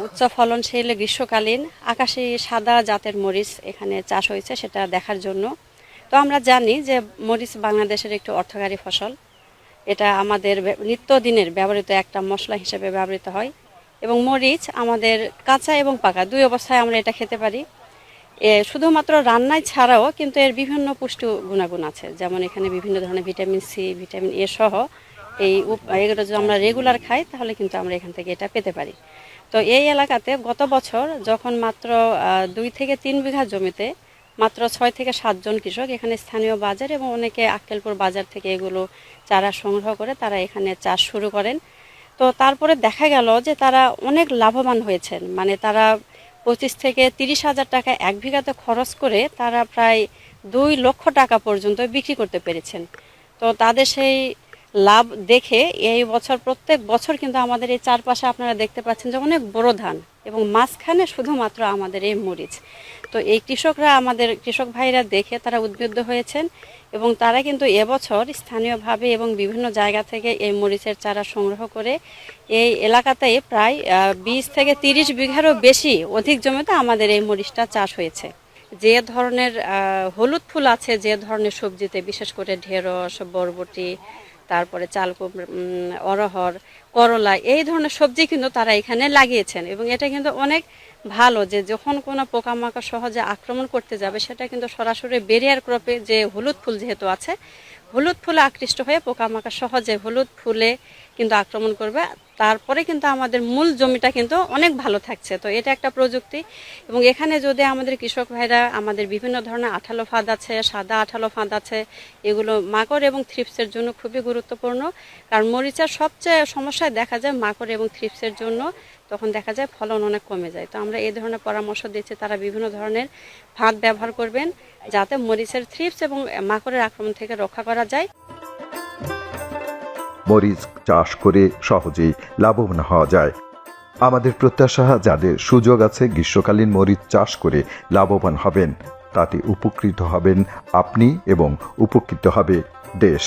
উচ্চ ফলনশীল গ্রীষ্মকালীন আকাশি সাদা জাতের মরিচ এখানে চাষ হয়েছে সেটা দেখার জন্য। তো আমরা জানি যে মরিচ বাংলাদেশের একটি অর্থকারী ফসল। এটা আমাদের নিত্যদিনের ব্যবহৃত একটা মশলা হিসেবে ব্যবহৃত হয় এবং মরিচ আমাদের কাঁচা এবং পাকা দুই অবস্থায় আমরা এটা খেতে পারি। শুধুমাত্র রান্নায় ছাড়াও কিন্তু এর বিভিন্ন পুষ্টি গুণাগুণ আছে, যেমন এখানে বিভিন্ন ধরনের ভিটামিন সি, ভিটামিন এ সহ এগুলো যদি আমরা রেগুলার খাই তাহলে কিন্তু আমরা এখান থেকে এটা পেতে পারি। তো এই এলাকাতে গত বছর যখন মাত্র 2 থেকে 3 বিঘা জমিতে মাত্র 6 থেকে 7 জন কৃষক এখানে স্থানীয় বাজার এবং অনেকে আক্কেলপুর বাজার থেকে এগুলো চারা সংগ্রহ করে তারা এখানে চাষ শুরু করেন। তো তারপরে দেখা গেল যে তারা অনেক লাভবান হয়েছেন, মানে তারা 25 থেকে 30 হাজার টাকা 1 বিঘাতে খরচ করে তারা প্রায় 2 লক্ষ টাকা পর্যন্ত বিক্রি করতে পেরেছেন। তো তাদের সেই লাভ দেখে এই বছর প্রত্যেক বছর কিন্তু আমাদের এই চারপাশে আপনারা দেখতে পাচ্ছেন যে অনেক বড় ধান এবং মাঝখানে শুধুমাত্র আমাদের এই মরিচ। তো এই কৃষকরা, আমাদের কৃষক ভাইরা দেখে তারা উদ্বুদ্ধ হয়েছেন এবং তারা কিন্তু এবছর স্থানীয়ভাবে এবং বিভিন্ন জায়গা থেকে এই মরিচের চারা সংগ্রহ করে এই এলাকাতে প্রায় 20 থেকে 30 বিঘারও বেশি অধিক জমিতে আমাদের এই মরিচটা চাষ হয়েছে। যে ধরনের হলুদ ফুল আছে, যে ধরনের সবজিতে, বিশেষ করে ঢেঁড়স, বরবটি, তারপরে অরহর, করলা, এই ধরনের সবজি কিন্তু তারা এখানে লাগিয়েছেন এবং এটা কিন্তু অনেক ভালো যে যখন কোনো পোকামাকড় সহজে আক্রমণ করতে যাবে সেটা কিন্তু সরাসরি ব্যারিয়ার ক্রপে যে হলুদ ফুল যেহেতু আছে, হলুদ ফুলে আকৃষ্ট হয়ে পোকামাকড় সহজে হলুদ ফুলে কিন্তু আক্রমণ করবে, তারপরে কিন্তু আমাদের মূল জমিটা কিন্তু অনেক ভালো থাকছে। তো এটা একটা প্রযুক্তি এবং এখানে যদি আমাদের কৃষক ভাইরা, আমাদের বিভিন্ন ধরনের আঠালো ফাঁদ আছে, সাদা আঠালো ফাঁদ আছে, এগুলো মাকড় এবং থ্রিপসের জন্য খুবই গুরুত্বপূর্ণ। কারণ মরিচের সবচেয়ে সমস্যায় দেখা যায় মাকড় এবং থ্রিপসের জন্য, তখন দেখা যায় ফলন অনেক কমে যায়। তো আমরা এই ধরনের পরামর্শ দিচ্ছি, তারা বিভিন্ন ধরনের ফাঁদ ব্যবহার করবেন যাতে মরিচের থ্রিপস এবং মাকড়ের আক্রমণ থেকে রক্ষা করা যায়। মরিচ চাষ করে সহজেই লাভবান হওয়া যায়। আমাদের প্রত্যাশা, যাদের সুযোগ আছে গ্রীষ্মকালীন মরিচ চাষ করে লাভবান হবেন, তাতে উপকৃত হবেন আপনি এবং উপকৃত হবে দেশ।